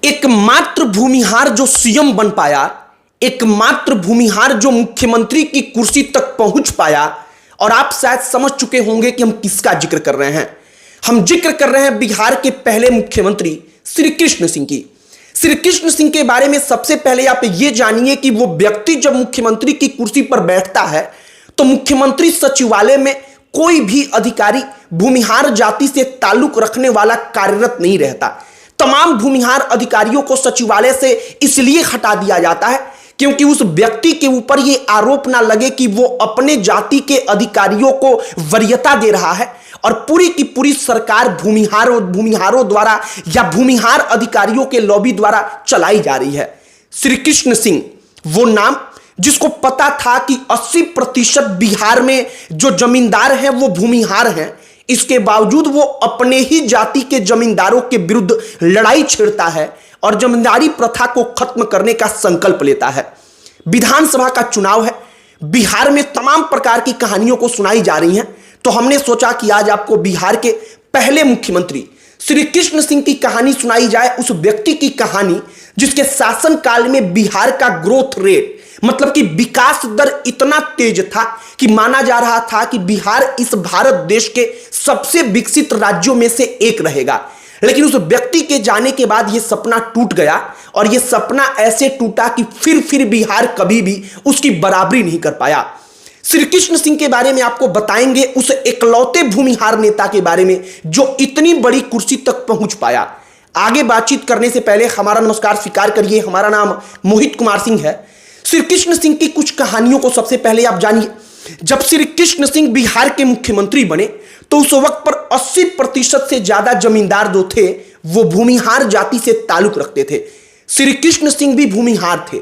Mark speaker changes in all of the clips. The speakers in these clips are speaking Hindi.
Speaker 1: एकमात्र भूमिहार जो सीएम बन पाया, एकमात्र भूमिहार जो मुख्यमंत्री की कुर्सी तक पहुंच पाया। और आप शायद समझ चुके होंगे कि हम किसका जिक्र कर रहे हैं। हम जिक्र कर रहे हैं बिहार के पहले मुख्यमंत्री श्री कृष्ण सिंह की। श्री कृष्ण सिंह के बारे में सबसे पहले आप ये जानिए कि वो व्यक्ति जब मुख्यमंत्री की कुर्सी पर बैठता है तो मुख्यमंत्री सचिवालय में कोई भी अधिकारी भूमिहार जाति से ताल्लुक रखने वाला कार्यरत नहीं रहता। तमाम भूमिहार अधिकारियों को सचिवालय से इसलिए हटा दिया जाता है क्योंकि उस व्यक्ति के ऊपर यह आरोप ना लगे कि वो अपने जाति के अधिकारियों को वरीयता दे रहा है और पूरी की पूरी सरकार भूमिहारों द्वारा या भूमिहार अधिकारियों के लॉबी द्वारा चलाई जा रही है। श्री कृष्ण सिंह वो नाम जिसको पता था कि 80% बिहार में जो जमींदार हैं वो भूमिहार हैं, इसके बावजूद वो अपने ही जाति के जमींदारों के विरुद्ध लड़ाई छेड़ता है और जमींदारी प्रथा को खत्म करने का संकल्प लेता है। विधानसभा का चुनाव है, बिहार में तमाम प्रकार की कहानियों को सुनाई जा रही हैं, तो हमने सोचा कि आज आपको बिहार के पहले मुख्यमंत्री श्री कृष्ण सिंह की कहानी सुनाई जाए, उस व्यक्ति की कहानी जिसके शासनकाल में बिहार का ग्रोथ रेट मतलब कि विकास दर इतना तेज था कि माना जा रहा था कि बिहार इस भारत देश के सबसे विकसित राज्यों में से एक रहेगा। लेकिन उस व्यक्ति के जाने के बाद यह सपना टूट गया और यह सपना ऐसे टूटा कि फिर बिहार कभी भी उसकी बराबरी नहीं कर पाया। श्री कृष्ण सिंह के बारे में आपको बताएंगे, उस एकलौते भूमिहार नेता के बारे में जो इतनी बड़ी कुर्सी तक पहुंच पाया। आगे बातचीत करने से पहले हमारा नमस्कार स्वीकार करिए। हमारा नाम मोहित कुमार सिंह है। श्री कृष्ण सिंह की कुछ कहानियों को सबसे पहले आप जानिए। जब श्री कृष्ण सिंह बिहार के मुख्यमंत्री बने तो उस वक्त पर 80% से ज्यादा जमींदार जो थे वो भूमिहार जाति से ताल्लुक रखते थे। श्री कृष्ण सिंह भी भूमिहार थे।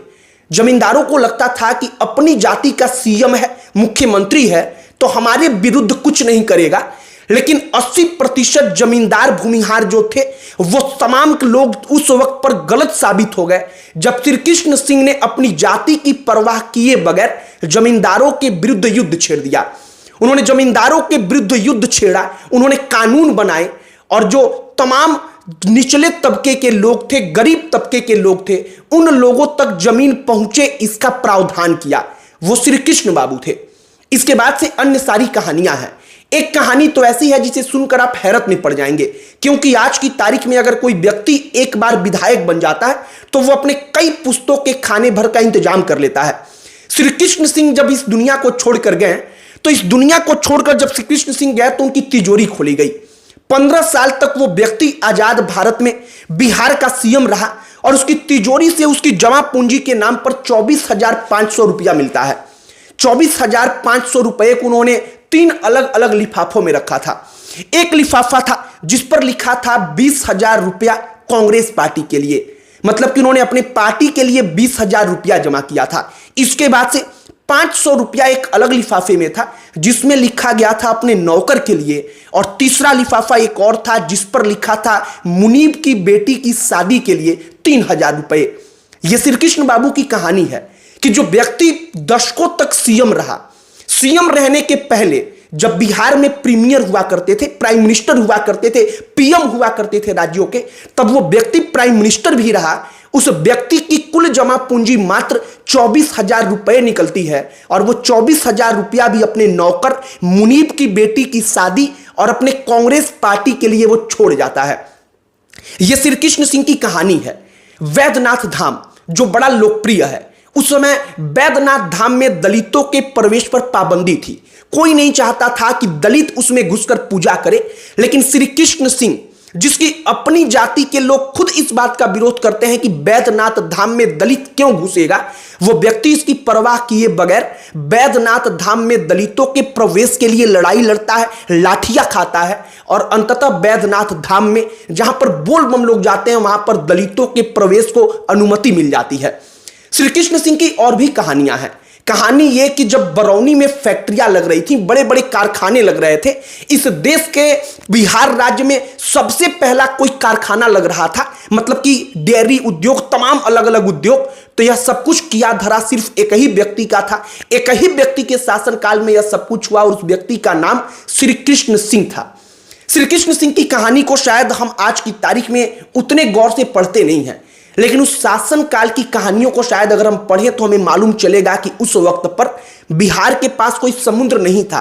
Speaker 1: जमींदारों को लगता था कि अपनी जाति का सीएम है, मुख्यमंत्री है, तो हमारे विरुद्ध कुछ नहीं करेगा। लेकिन 80% जमींदार भूमिहार जो थे वो तमाम लोग उस वक्त पर गलत साबित हो गए जब श्री कृष्ण सिंह ने अपनी जाति की परवाह किए बगैर जमींदारों के विरुद्ध युद्ध छेड़ दिया। उन्होंने जमींदारों के विरुद्ध युद्ध छेड़ा, उन्होंने कानून बनाए और जो तमाम निचले तबके के लोग थे, गरीब तबके के लोग थे, उन लोगों तक जमीन पहुंचे इसका प्रावधान किया। वो श्री कृष्ण बाबू थे। इसके बाद से अन्य सारी कहानियां हैं। एक कहानी तो ऐसी है जिसे सुनकर आप हैरत में पड़ जाएंगे, क्योंकि आज की तारीख में अगर कोई व्यक्ति एक बार विधायक बन जाता है तो वो अपने कई पुस्तों के खाने भर का इंतजाम कर लेता है। श्री कृष्ण सिंह जब इस दुनिया को छोड़कर गए तो इस दुनिया को छोड़कर जब श्री कृष्ण सिंह गए तो उनकी तिजोरी खोली गई। 15 साल तक वो व्यक्ति आजाद भारत में बिहार का सीएम रहा और उसकी तिजोरी से उसकी जमा पूंजी के नाम पर 24,500 रुपया मिलता है। 24,500 रुपए को उन्होंने 3 अलग अलग लिफाफों में रखा था। एक लिफाफा था जिस पर लिखा था 20,000 रुपया कांग्रेस पार्टी के लिए, मतलब कि उन्होंने अपने पार्टी के लिए 20,000 रुपया जमा किया था। इसके बाद से 500 रुपया एक अलग लिफाफे में था जिसमें लिखा गया था अपने नौकर के लिए, और तीसरा लिफाफा एक और था जिस पर लिखा था मुनीब की बेटी की शादी के लिए 3,000 रुपए। यह श्री कृष्ण बाबू की कहानी है कि जो व्यक्ति दशकों तक सीएम रहा, सीएम रहने के पहले जब बिहार में प्रीमियर हुआ करते थे, प्राइम मिनिस्टर हुआ करते थे, पीएम हुआ करते थे राज्यों के, तब वो व्यक्ति प्राइम मिनिस्टर भी रहा। उस व्यक्ति की कुल जमा पूंजी मात्र 24,000 रुपए निकलती है और वो 24,000 रुपया भी अपने नौकर मुनीब की बेटी की शादी और अपने कांग्रेस पार्टी के लिए वो छोड़ जाता है। यह श्री कृष्ण सिंह की कहानी है। वैद्यनाथ धाम जो बड़ा लोकप्रिय है, उस समय वैद्यनाथ धाम में दलितों के प्रवेश पर पाबंदी थी। कोई नहीं चाहता था कि दलित उसमें घुसकर पूजा करे, लेकिन श्री कृष्ण सिंह जिसकी अपनी जाति के लोग खुद इस बात का विरोध करते हैं कि वैद्यनाथ धाम में दलित क्यों घुसेगा, वो व्यक्ति इसकी परवाह किए बगैर वैद्यनाथ धाम में दलितों के प्रवेश के लिए लड़ाई लड़ता है, लाठियां खाता है और अंततः वैद्यनाथ धाम में जहां पर बोल बम लोग जाते हैं वहां पर दलितों के प्रवेश को अनुमति मिल जाती है। श्री कृष्ण सिंह की और भी कहानियां हैं। कहानी यह कि जब बरौनी में फैक्ट्रियां लग रही थी, बड़े बड़े कारखाने लग रहे थे, इस देश के बिहार राज्य में सबसे पहला कोई कारखाना लग रहा था, मतलब कि डेयरी उद्योग, तमाम अलग अलग उद्योग। तो यह सब कुछ किया धरा सिर्फ एक ही व्यक्ति का था। एक ही व्यक्ति के शासनकाल में यह सब कुछ हुआ और उस व्यक्ति का नाम श्री कृष्ण सिंह था। श्री कृष्ण सिंह की कहानी को शायद हम आज की तारीख में उतने गौर से पढ़ते नहीं हैं, लेकिन उस शासनकाल की कहानियों को शायद अगर हम पढ़ें तो हमें मालूम चलेगा कि उस वक्त पर बिहार के पास कोई समुद्र नहीं था।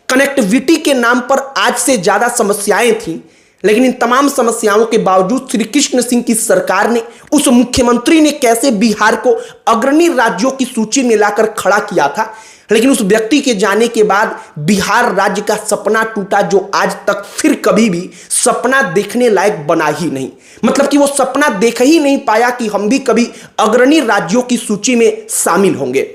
Speaker 1: कनेक्टिविटी के नाम पर आज से ज्यादा समस्याएं थीं, लेकिन इन तमाम समस्याओं के बावजूद श्री कृष्ण सिंह की सरकार ने, उस मुख्यमंत्री ने कैसे बिहार को अग्रणी राज्यों की सूची में लाकर खड़ा किया था। लेकिन उस व्यक्ति के जाने के बाद बिहार राज्य का सपना टूटा, जो आज तक फिर कभी भी सपना देखने लायक बना ही नहीं। मतलब कि वो सपना देख ही नहीं पाया कि हम भी कभी अग्रणी राज्यों की सूची में शामिल होंगे।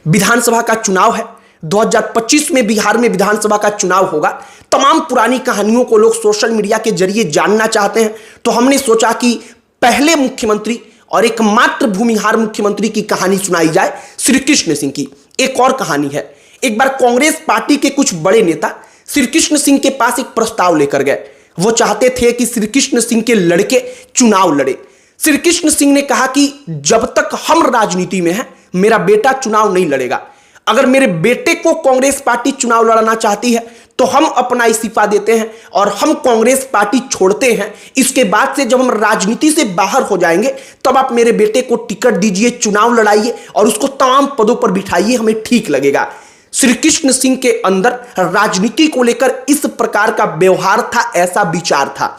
Speaker 1: विधानसभा का चुनाव है, 2025 में बिहार में विधानसभा का चुनाव होगा। तमाम पुरानी कहानियों को लोग सोशल मीडिया के जरिए जानना चाहते हैं, तो हमने सोचा कि पहले मुख्यमंत्री और एकमात्र भूमिहार मुख्यमंत्री की कहानी सुनाई जाए, श्री कृष्ण सिंह की। एक और कहानी है, एक बार कांग्रेस पार्टी के कुछ बड़े नेता श्री कृष्ण सिंह के पास एक प्रस्ताव लेकर गए। वो चाहते थे कि श्री कृष्ण सिंह के लड़के चुनाव लड़े। श्री कृष्ण सिंह ने कहा कि जब तक हम राजनीति में हैं, मेरा बेटा चुनाव नहीं लड़ेगा। अगर मेरे बेटे को कांग्रेस पार्टी चुनाव लड़ाना चाहती है तो हम अपना इस्तीफा देते हैं और हम कांग्रेस पार्टी छोड़ते हैं। इसके बाद से जब हम राजनीति से बाहर हो जाएंगे तब आप मेरे बेटे को टिकट दीजिए, चुनाव लड़ाइए और उसको तमाम पदों पर बिठाइए, हमें ठीक लगेगा। श्री कृष्ण सिंह के अंदर राजनीति को लेकर इस प्रकार का व्यवहार था, ऐसा विचार था।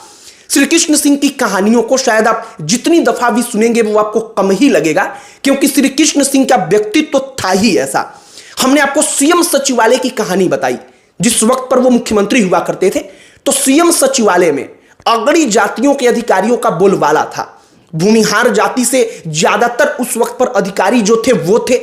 Speaker 1: श्री कृष्ण सिंह की कहानियों को शायद आप जितनी दफा भी सुनेंगे वो आपको कम ही लगेगा, क्योंकि श्री कृष्ण सिंह का व्यक्तित्व था ही ऐसा। हमने आपको सीएम सचिवालय की कहानी बताई। जिस वक्त पर वो मुख्यमंत्री हुआ करते थे तो सीएम सचिवालय में अग्रणी जातियों के अधिकारियों का बोलबाला था। भूमिहार जाति से ज्यादातर उस वक्त पर अधिकारी जो थे वो थे,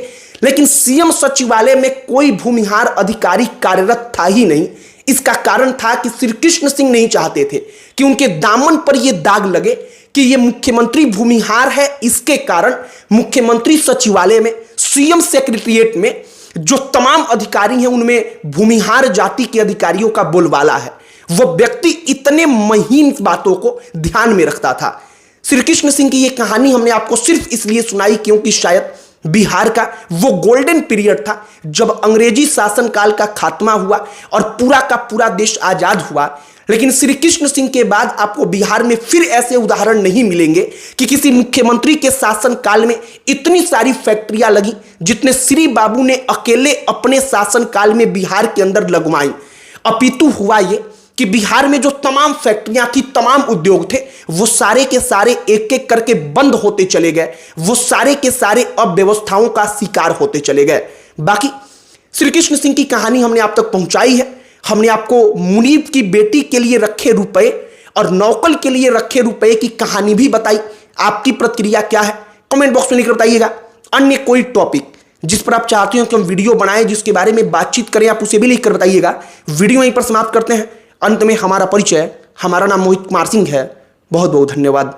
Speaker 1: लेकिन सीएम सचिवालय में कोई भूमिहार अधिकारी कार्यरत था ही नहीं। इसका कारण था कि श्री कृष्ण सिंह नहीं चाहते थे कि उनके दामन पर यह दाग लगे कि यह मुख्यमंत्री भूमिहार है। इसके कारण मुख्यमंत्री सचिवालय में, सीएम सेक्रेटरिएट में जो तमाम अधिकारी हैं उनमें भूमिहार जाति के अधिकारियों का बोलबाला है। वह व्यक्ति इतने महीन बातों को ध्यान में रखता था। श्री कृष्ण सिंह की यह कहानी हमने आपको सिर्फ इसलिए सुनाई क्योंकि शायद बिहार का वो गोल्डन पीरियड था जब अंग्रेजी शासनकाल का खात्मा हुआ और पूरा का पूरा देश आजाद हुआ। लेकिन श्री कृष्ण सिंह के बाद आपको बिहार में फिर ऐसे उदाहरण नहीं मिलेंगे कि किसी मुख्यमंत्री के शासनकाल में इतनी सारी फैक्ट्रियां लगी जितने श्री बाबू ने अकेले अपने शासनकाल में बिहार के अंदर लगवाई। अपितु हुआ ये कि बिहार में जो तमाम फैक्ट्रियां थी, तमाम उद्योग थे, वो सारे के सारे एक एक करके बंद होते चले गए। वो सारे के सारे अव्यवस्थाओं का शिकार होते चले गए। बाकी श्री कृष्ण सिंह की कहानी हमने आप तक पहुंचाई है। हमने आपको मुनीब की बेटी के लिए रखे रुपए और नौकल के लिए रखे रुपए की कहानी भी बताई। आपकी प्रतिक्रिया क्या है कमेंट बॉक्स में लिखकर बताइएगा। अन्य कोई टॉपिक जिस पर आप चाहते हो कि हम वीडियो बनाएं, जिसके बारे में बातचीत करें, आप उसे भी लिखकर बताइएगा। वीडियो यहीं पर समाप्त करते हैं। अंत में हमारा परिचय, हमारा नाम मोहित कुमार सिंह है। बहुत बहुत धन्यवाद।